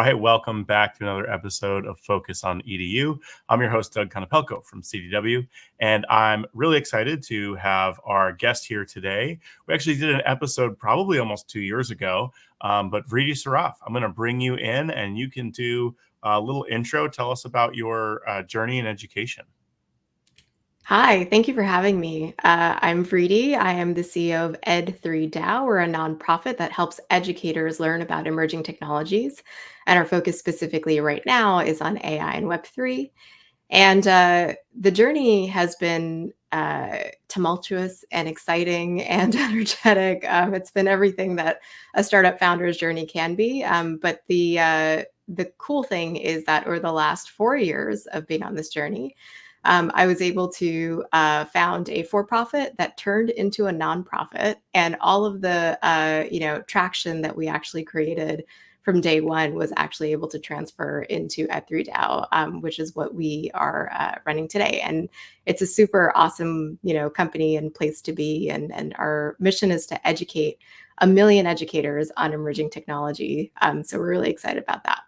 right, welcome back to another episode of Focus on EDU. I'm your host, Doug Konopelko from CDW, and I'm really excited to have our guest here today. We actually did an episode probably almost 2 years ago, but Vriti Saraf, I'm going to bring you in and you can do a little intro. Tell us about your journey in education. Hi, thank you for having me. I'm Vriti. I am the CEO of Ed3 DAO. We're a nonprofit that helps educators learn about emerging technologies. And our focus specifically right now is on AI and Web3. And the journey has been tumultuous and exciting and energetic. It's been everything that a startup founder's journey can be. But the cool thing is that over the last 4 years of being on this journey, I was able to found a for-profit that turned into a nonprofit, and all of the traction that we actually created from day one was actually able to transfer into Ed3 DAO, which is what we are running today. And it's a super awesome, company and place to be. And our mission is to educate 1 million educators on emerging technology. So we're really excited about that.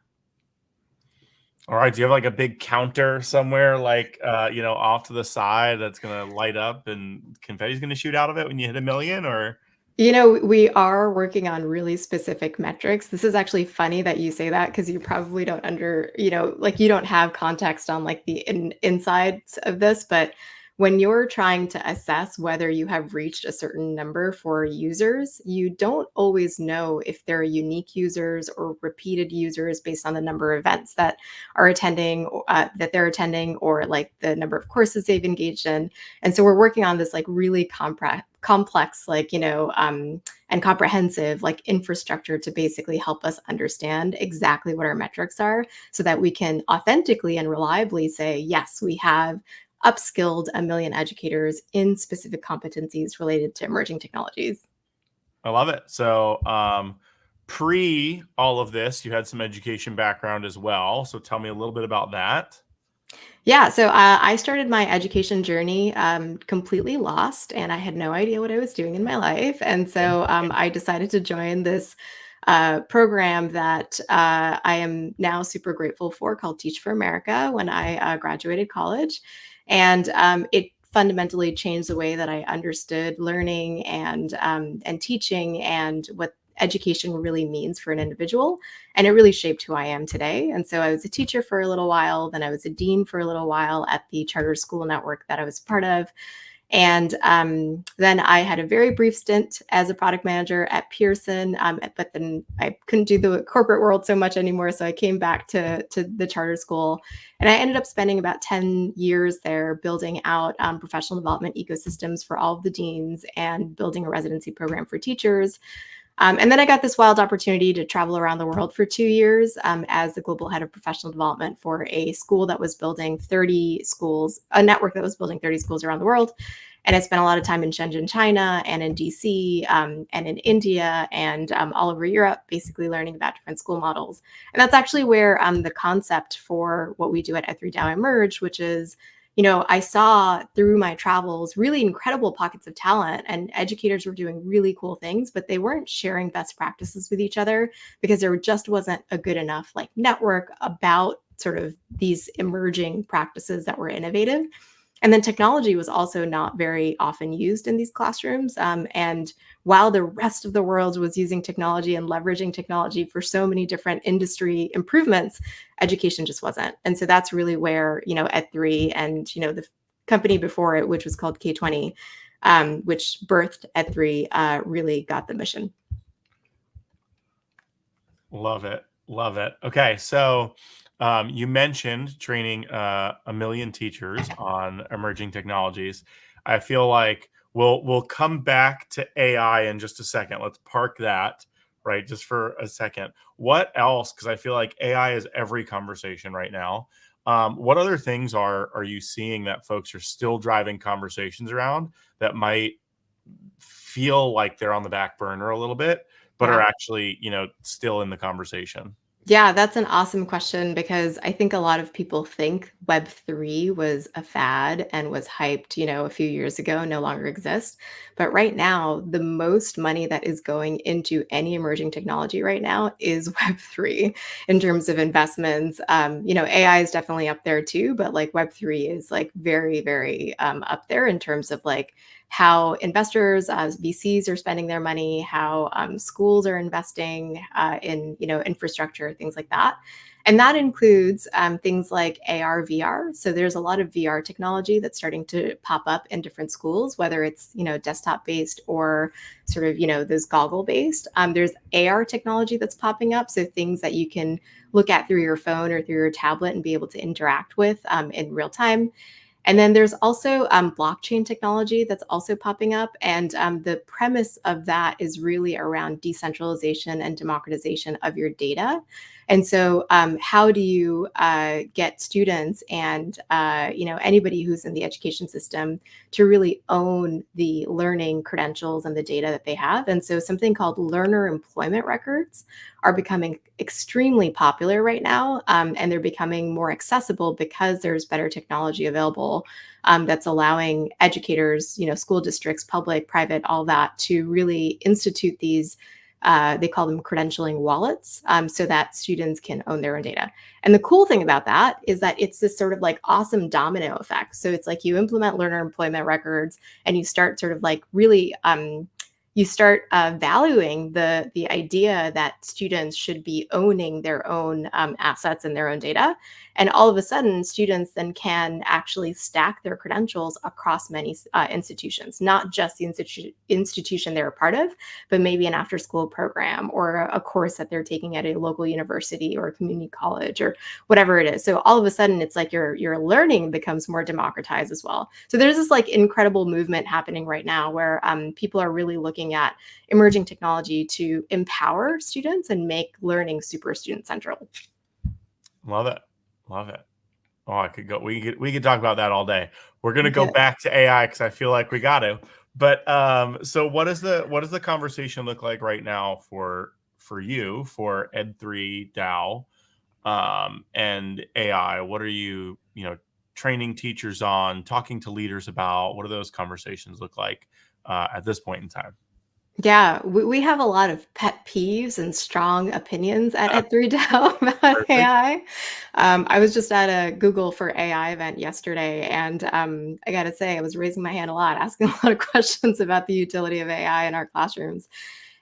All right. Do you have like a big counter somewhere, like, off to the side that's going to light up and confetti's going to shoot out of it when you hit 1 million or? We are working on really specific metrics. This is actually funny that you say that because you probably don't you don't have context on like the insides of this. But when you're trying to assess whether you have reached a certain number for users, you don't always know if they're unique users or repeated users based on the number of events that are attending, that they're attending, or like the number of courses they've engaged in. And so we're working on this like really complex, and comprehensive like infrastructure to basically help us understand exactly what our metrics are so that we can authentically and reliably say, yes, we have upskilled 1 million educators in specific competencies related to emerging technologies. I love it. So, pre all of this, you had some education background as well. So tell me a little bit about that. Yeah, so I started my education journey completely lost, and I had no idea what I was doing in my life. And so I decided to join this program that I am now super grateful for, called Teach for America, when I graduated college. And it fundamentally changed the way that I understood learning and teaching and what education really means for an individual. And it really shaped who I am today. And so I was a teacher for a little while, then I was a dean for a little while at the charter school network that I was part of. And then I had a very brief stint as a product manager at Pearson, but then I couldn't do the corporate world so much anymore. So I came back to the charter school, and I ended up spending about 10 years there building out professional development ecosystems for all of the deans and building a residency program for teachers. And then I got this wild opportunity to travel around the world for 2 years as the global head of professional development for a school that was building 30 schools, a network that was building 30 schools around the world. And I spent a lot of time in Shenzhen, China, and in DC, and in India, and all over Europe, basically learning about different school models. And that's actually where the concept for what we do at Ed3 DAO emerged, which is, I saw through my travels really incredible pockets of talent, and educators were doing really cool things, but they weren't sharing best practices with each other because there just wasn't a good enough like network about sort of these emerging practices that were innovative. And then technology was also not very often used in these classrooms. And while the rest of the world was using technology and leveraging technology for so many different industry improvements, education just wasn't. And so that's really where, Ed3 and, the company before it, which was called K20, which birthed Ed3, really got the mission. Love it. Love it. Okay. So, you mentioned training 1 million teachers on emerging technologies. I feel like we'll come back to AI in just a second. Let's park that, right, just for a second. What else? Because I feel like AI is every conversation right now. What other things are you seeing that folks are still driving conversations around that might feel like they're on the back burner a little bit, but are Yeah. actually, still in the conversation? Yeah, that's an awesome question because I think a lot of people think Web3 was a fad and was hyped, a few years ago, no longer exists. But right now, the most money that is going into any emerging technology right now is Web3 in terms of investments. AI is definitely up there too, but like Web3 is like very, very up there in terms of like how investors, VCs are spending their money, how schools are investing in infrastructure, things like that. And that includes things like AR, VR. So there's a lot of VR technology that's starting to pop up in different schools, whether it's desktop based or sort of those goggle based. There's AR technology that's popping up, so things that you can look at through your phone or through your tablet and be able to interact with in real time. And then there's also blockchain technology that's also popping up. And the premise of that is really around decentralization and democratization of your data. And so, how do you get students and anybody who's in the education system to really own the learning credentials and the data that they have? And so, something called learner employment records are becoming extremely popular right now, and they're becoming more accessible because there's better technology available that's allowing educators, school districts, public, private, all that, to really institute these. They call them credentialing wallets, so that students can own their own data. And the cool thing about that is that it's this sort of like awesome domino effect. So it's like you implement learner employment records, and you start sort of like really you start valuing the idea that students should be owning their own assets and their own data. And all of a sudden, students then can actually stack their credentials across many institutions, not just the institution they're a part of, but maybe an after school program or a course that they're taking at a local university or a community college or whatever it is. So all of a sudden, it's like your learning becomes more democratized as well. So there's this like incredible movement happening right now where people are really looking at emerging technology to empower students and make learning super student central. Love it. Love it. Oh, I could go. We could talk about that all day. We're gonna go Yeah. back to AI because I feel like we got to. But so what does the conversation look like right now for you for Ed3 DAO and AI? What are you training teachers on, talking to leaders about? What do those conversations look like at this point in time? Yeah, we have a lot of pet peeves and strong opinions at 3DAO about Perfect. AI. I was just at a Google for AI event yesterday, and I got to say, I was raising my hand a lot, asking a lot of questions about the utility of AI in our classrooms.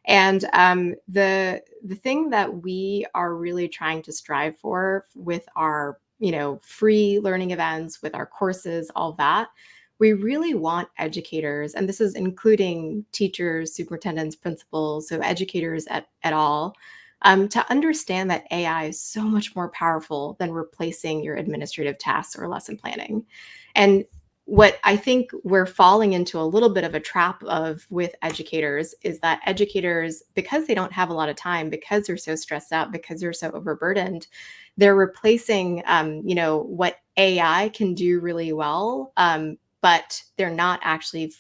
And the thing that we are really trying to strive for with our free learning events, with our courses, all that, we really want educators, and this is including teachers, superintendents, principals, so educators at all, to understand that AI is so much more powerful than replacing your administrative tasks or lesson planning. And what I think we're falling into a little bit of a trap of with educators is that educators, because they don't have a lot of time, because they're so stressed out, because they're so overburdened, they're replacing, what AI can do really well, but they're not actually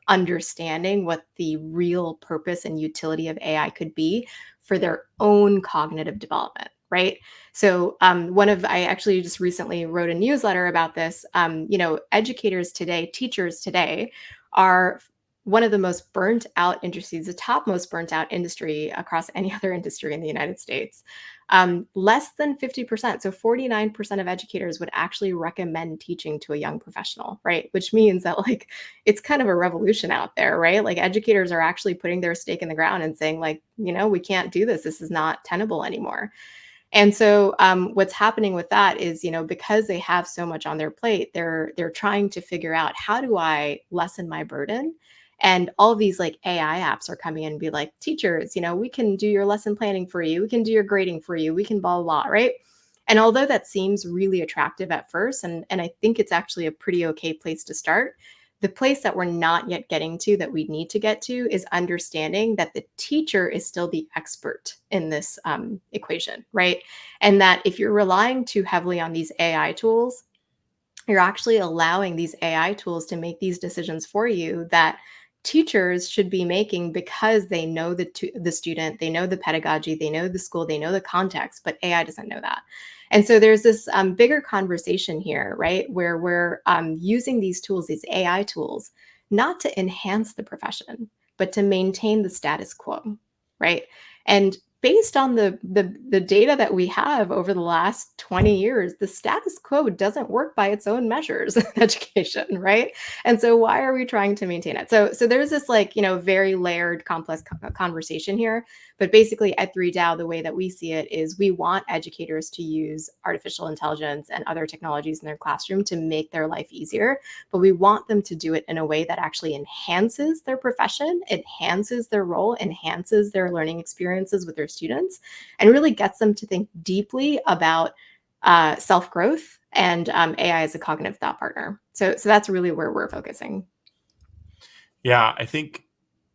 understanding what the real purpose and utility of AI could be for their own cognitive development, right? So, I actually just recently wrote a newsletter about this. Educators today, teachers today, are one of the most burnt out industries, the top most burnt out industry across any other industry in the United States. Less than 50%, so 49% of educators would actually recommend teaching to a young professional, right? Which means that like it's kind of a revolution out there, right? Like educators are actually putting their stake in the ground and saying, like, we can't do this. This is not tenable anymore. And so, what's happening with that is, because they have so much on their plate, they're trying to figure out, how do I lessen my burden? And all these like AI apps are coming in and be like, teachers, we can do your lesson planning for you, we can do your grading for you, we can blah blah, blah, right? And although that seems really attractive at first, and I think it's actually a pretty okay place to start, the place that we're not yet getting to that we need to get to is understanding that the teacher is still the expert in this equation, right? And that if you're relying too heavily on these AI tools, you're actually allowing these AI tools to make these decisions for you that teachers should be making because they know the student, they know the pedagogy, they know the school, they know the context, but AI doesn't know that. And so there's this bigger conversation here, right, where we're using these tools, these AI tools, not to enhance the profession, but to maintain the status quo, right? And based on the data that we have over the last 20 years, the status quo doesn't work by its own measures in education, right? And so why are we trying to maintain it? So there's this like, very layered, complex conversation here. But basically at 3DAO, the way that we see it is we want educators to use artificial intelligence and other technologies in their classroom to make their life easier, but we want them to do it in a way that actually enhances their profession, enhances their role, enhances their learning experiences with their students, and really gets them to think deeply about self-growth and AI as a cognitive thought partner. So that's really where we're focusing. Yeah, I think,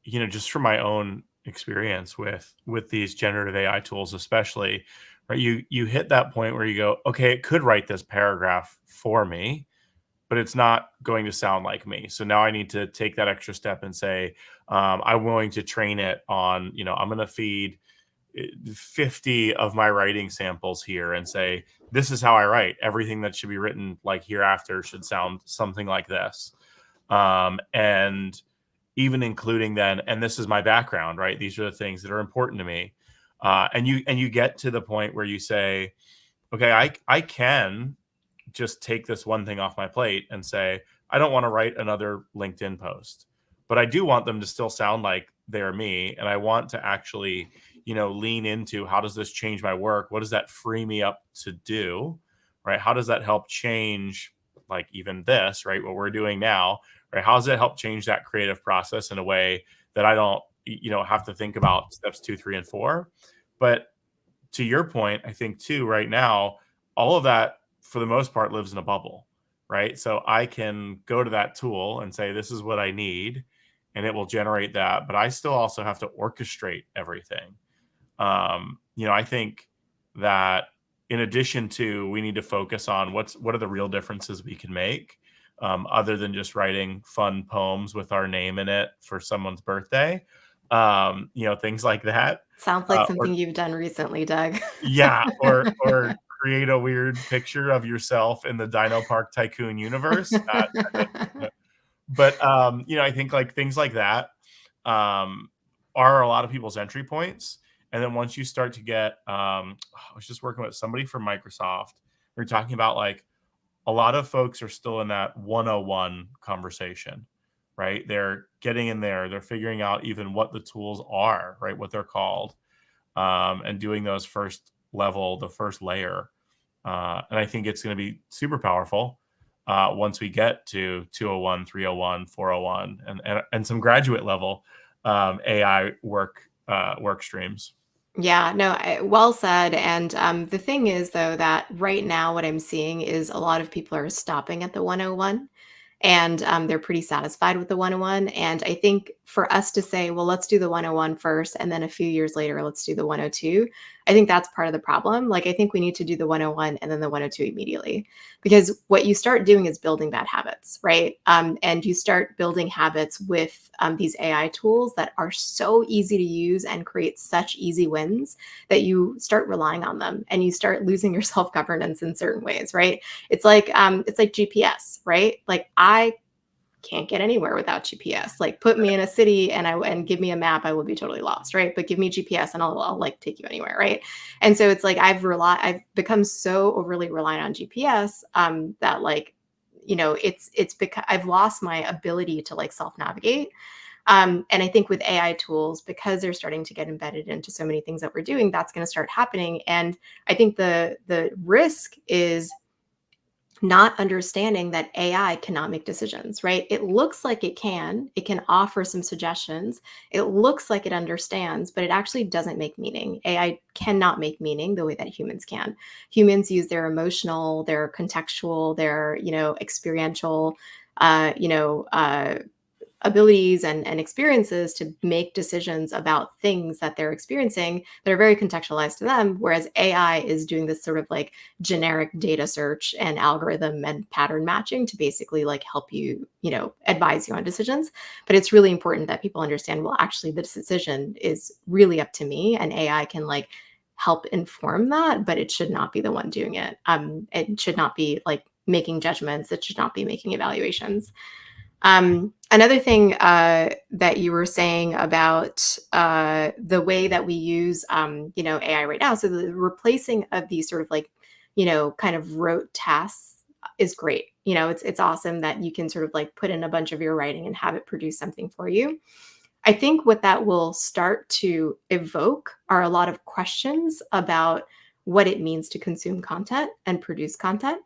just from my own experience with these generative AI tools, especially, right? You hit that point where you go, okay, it could write this paragraph for me, but it's not going to sound like me. So now I need to take that extra step and say, I'm willing to train it on, I'm going to feed 50 of my writing samples here and say, this is how I write. Everything that should be written like hereafter should sound something like this. And even including then, and this is my background, right? These are the things that are important to me. And you get to the point where you say, okay, I can just take this one thing off my plate and say, I don't want to write another LinkedIn post, but I do want them to still sound like they're me. And I want to actually, lean into how does this change my work? What does that free me up to do? Right? How does that help change, like, even this, right? What we're doing now, right? How does it help change that creative process in a way that I don't, have to think about steps 2, 3, and 4? But to your point, I think too, right now, all of that for the most part lives in a bubble, right? So I can go to that tool and say, this is what I need, and it will generate that. But I still also have to orchestrate everything. I think that in addition to, we need to focus on what are the real differences we can make, other than just writing fun poems with our name in it for someone's birthday, things like that. Sounds like Or something you've done recently, Doug. yeah, or create a weird picture of yourself in the Dino Park Tycoon universe. But I think like things like that um, are a lot of people's entry points. And then once you start to get, I was just working with somebody from Microsoft. We are talking about like a lot of folks are still in that 101 conversation, right? They're getting in there, they're figuring out even what the tools are, right? What they're called, and doing those the first layer. And I think it's going to be super powerful once we get to 201, 301, 401, and some graduate level AI work streams. Yeah, no, well said. And the thing is, though, that right now what I'm seeing is a lot of people are stopping at the 101, and they're pretty satisfied with the 101. And I think for us to say, well, let's do the 101 first, and then a few years later, let's do the 102, I think that's part of the problem. Like, I think we need to do the 101 and then the 102 immediately, because what you start doing is building bad habits, right? And you start building habits with these AI tools that are so easy to use and create such easy wins that you start relying on them and you start losing your self governance in certain ways, right? It's like GPS, right? Like I can't get anywhere without GPS. Like put me in a city and give me a map, I will be totally lost, right? But give me GPS and I'll like take you anywhere, right? And so it's like I've become so overly reliant on GPS that like it's because I've lost my ability to like self navigate. And I think with AI tools, because they're starting to get embedded into so many things that we're doing, that's going to start happening. And I think the risk is not understanding that AI cannot make decisions, right? It looks like it can offer some suggestions. It looks like it understands, but it actually doesn't make meaning. AI cannot make meaning the way that humans can. Humans use their emotional, their contextual, their, experiential, abilities and experiences to make decisions about things that they're experiencing that are very contextualized to them, whereas AI is doing this sort of like generic data search and algorithm and pattern matching to basically like help you, advise you on decisions. But it's really important that people understand, well, actually the decision is really up to me, and AI can like help inform that, but it should not be the one doing it. It should not be like making judgments. It should not be making evaluations. Another thing that you were saying about the way that we use, AI right now. So the replacing of these sort of like, kind of rote tasks is great. It's awesome that you can sort of like put in a bunch of your writing and have it produce something for you. I think what that will start to evoke are a lot of questions about what it means to consume content and produce content.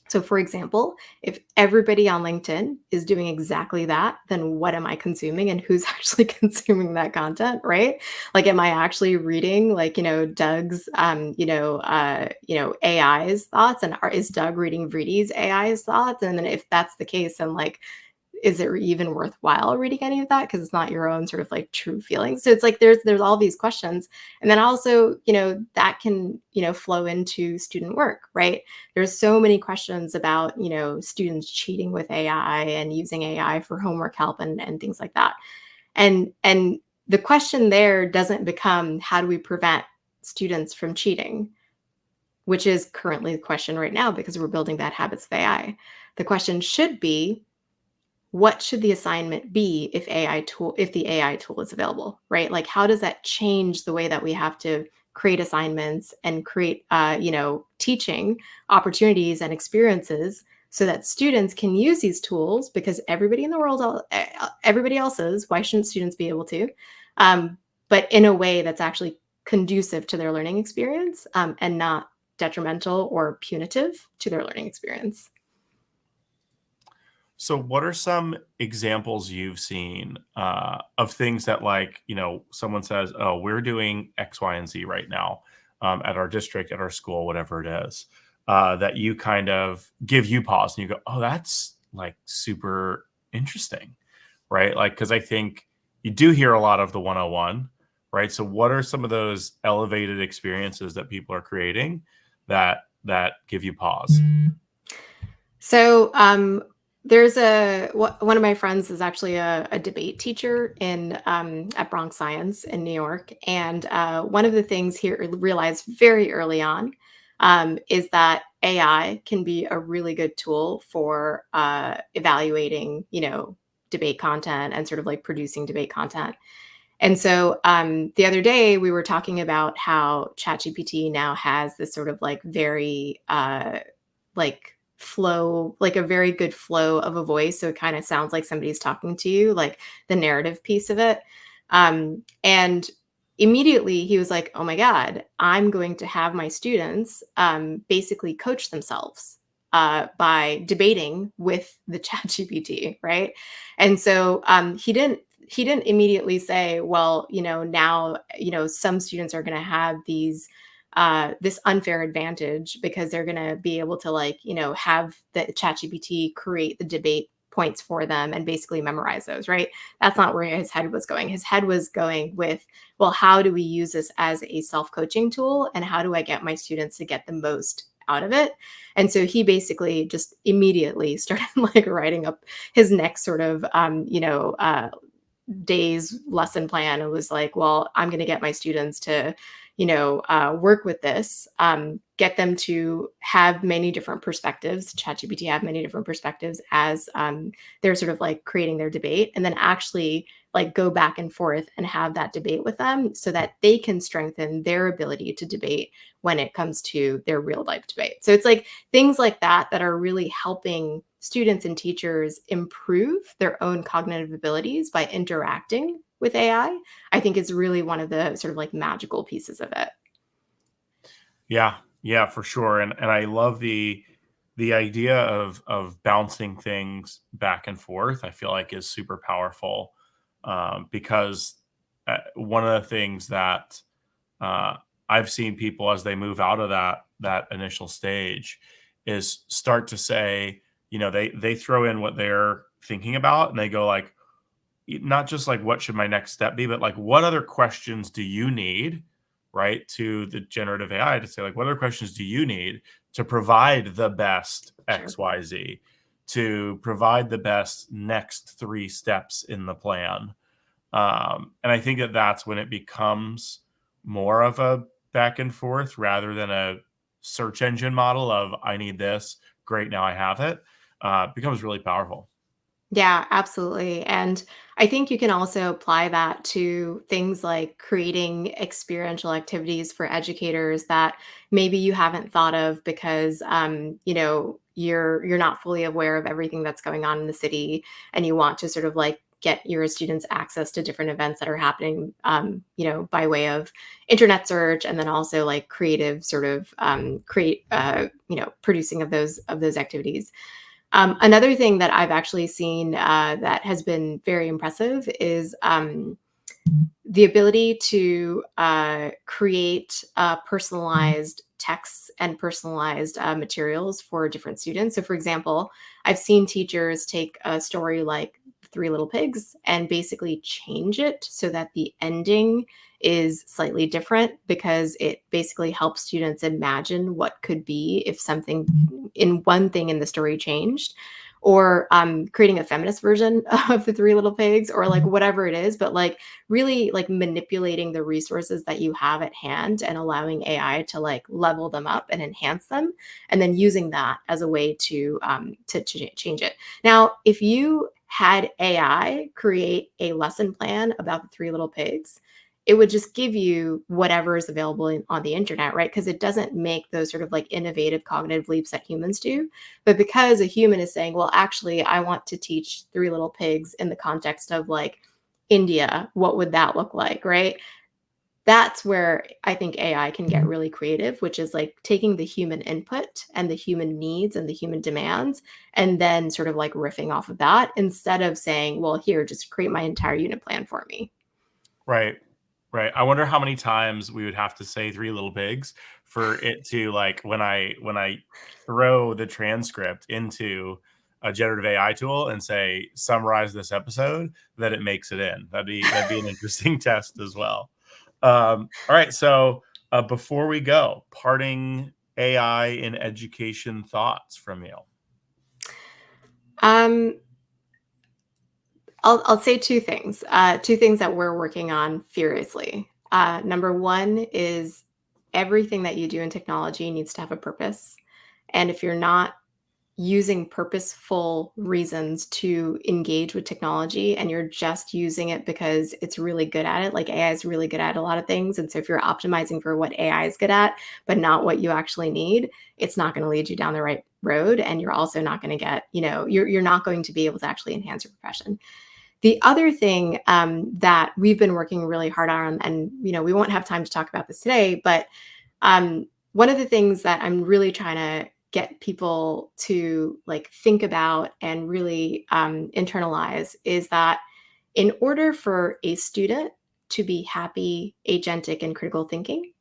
So, for example, if everybody on LinkedIn is doing exactly that, then what am I consuming and who's actually consuming that content, right? Like, am I actually reading, like, Doug's, AI's thoughts, and is Doug reading Vriti's AI's thoughts? And then if that's the case, then like, is it even worthwhile reading any of that because it's not your own sort of like true feelings? So it's like there's all these questions, and then also that can flow into student work, right? There's so many questions about students cheating with AI and using AI for homework help and things like that, and the question there doesn't become how do we prevent students from cheating, which is currently the question right now because we're building bad habits of AI. The question should be, what should the assignment be if the AI tool is available, right? Like how does that change the way that we have to create assignments and create teaching opportunities and experiences so that students can use these tools, because everybody in the world, everybody else is, why shouldn't students be able to, but in a way that's actually conducive to their learning experience, and not detrimental or punitive to their learning experience. So, what are some examples you've seen of things that, like, someone says, "Oh, we're doing X, Y, and Z right now at our district, at our school, whatever it is," that you kind of give you pause and you go, "Oh, that's like super interesting," right? Like, because I think you do hear a lot of the 101, right? So, what are some of those elevated experiences that people are creating that give you pause? So, one of my friends is actually a debate teacher in at Bronx Science in New York, and one of the things he realized very early on is that AI can be a really good tool for evaluating, debate content and sort of like producing debate content. And so the other day we were talking about how ChatGPT now has this sort of like very like flow, like a very good flow of a voice. So it kind of sounds like somebody's talking to you, like the narrative piece of it. And immediately he was like, oh my God, I'm going to have my students basically coach themselves by debating with the chat GPT, right? And so he didn't immediately say, well, now, some students are going to have this unfair advantage because they're going to be able to like have the ChatGPT create the debate points for them and basically memorize those, right? That's not where his head was going. His head was going with, well, how do we use this as a self-coaching tool, and how do I get my students to get the most out of it? And so he basically just immediately started like writing up his next sort of day's lesson plan. It was like, well, I'm going to get my students to, work with this, get them to have many different perspectives, ChatGPT have many different perspectives as they're sort of like creating their debate, and then actually like go back and forth and have that debate with them so that they can strengthen their ability to debate when it comes to their real life debate. So it's like things like that that are really helping students and teachers improve their own cognitive abilities by interacting with I think is really one of the sort of like magical pieces of it. Yeah, yeah, for sure, and I love the idea of bouncing things back and forth. I feel like is super powerful, because one of the things that uh, I've seen people as they move out of that initial stage is start to say, they throw in what they're thinking about, and they go like, not just like what should my next step be, but like what other questions do you need, right? To the generative AI to say, like, what other questions do you need to provide the best Sure. XYZ, to provide the best next three steps in the plan? And I think that that's when it becomes more of a back and forth rather than a search engine model of I need this, great, now I have it. Becomes really powerful. Yeah, absolutely. And I think you can also apply that to things like creating experiential activities for educators that maybe you haven't thought of because you're not fully aware of everything that's going on in the city, and you want to sort of like get your students access to different events that are happening by way of internet search, and then also like creative sort of create producing of those activities. Another thing that I've actually seen that has been very impressive is the ability to create personalized texts and personalized materials for different students. So, for example, I've seen teachers take a story like Three Little Pigs and basically change it so that the ending is slightly different, because it basically helps students imagine what could be if something in one thing in the story changed, or creating a feminist version of the Three Little Pigs, or like whatever it is, but like really like manipulating the resources that you have at hand and allowing AI to like level them up and enhance them, and then using that as a way to change it. Now, if you had AI create a lesson plan about the Three Little Pigs, it would just give you whatever is available on the internet, right? Because it doesn't make those sort of like innovative cognitive leaps that humans do. But because a human is saying, well, actually, I want to teach Three Little Pigs in the context of like India, what would that look like, right? That's where I think AI can get really creative, which is like taking the human input and the human needs and the human demands, and then sort of like riffing off of that, instead of saying, well, here, just create my entire unit plan for me. Right. Right. I wonder how many times we would have to say Three Little Pigs for it to like when I throw the transcript into a generative AI tool and say summarize this episode, that it makes it in. That'd be an interesting test as well. All right. So before we go, parting AI in education thoughts from you. Um, I'll say two things that we're working on furiously. Number one is everything that you do in technology needs to have a purpose. And if you're not using purposeful reasons to engage with technology, and you're just using it because it's really good at it, like AI is really good at a lot of things. And so if you're optimizing for what AI is good at, but not what you actually need, it's not going to lead you down the right road. And you're also not going to get, you're not going to be able to actually enhance your profession. The other thing that we've been working really hard on, and we won't have time to talk about this today, but one of the things that I'm really trying to get people to like think about and really internalize is that in order for a student to be happy, agentic, and critical thinking,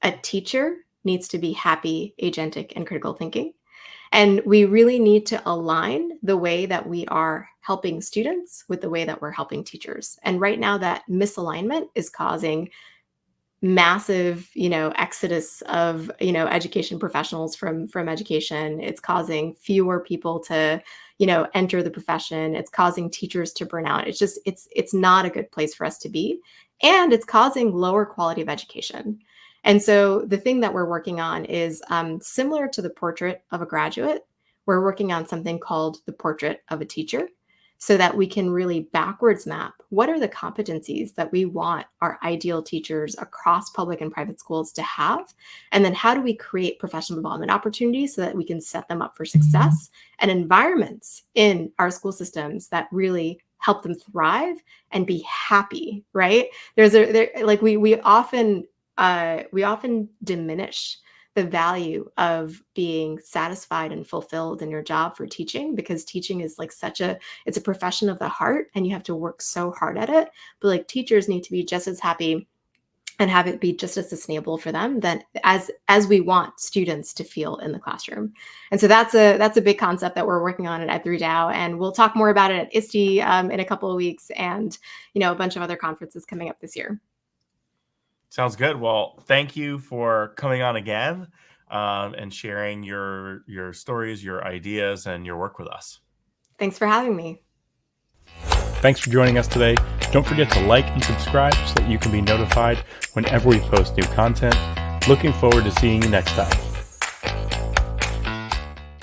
a teacher needs to be happy, agentic, and critical thinking. And we really need to align the way that we are helping students with the way that we're helping teachers. And right now, that misalignment is causing massive exodus of education professionals from education. It's causing fewer people to enter the profession. It's causing teachers to burn out. It's not a good place for us to be, and it's causing lower quality of education. And so the thing that we're working on is similar to the portrait of a graduate. We're working on something called the portrait of a teacher, so that we can really backwards map what are the competencies that we want our ideal teachers across public and private schools to have. And then how do we create professional development opportunities so that we can set them up for success, and environments in our school systems that really help them thrive and be happy, right? Like we often diminish the value of being satisfied and fulfilled in your job for teaching, because teaching is like it's a profession of the heart, and you have to work so hard at it. But like teachers need to be just as happy and have it be just as sustainable for them than as we want students to feel in the classroom. And so that's a big concept that we're working on at Ed3DAO, and we'll talk more about it at ISTE in a couple of weeks, and a bunch of other conferences coming up this year. Sounds good. Well, thank you for coming on again, and sharing your stories, your ideas, and your work with us. Thanks for having me. Thanks for joining us today. Don't forget to like and subscribe so that you can be notified whenever we post new content. Looking forward to seeing you next time.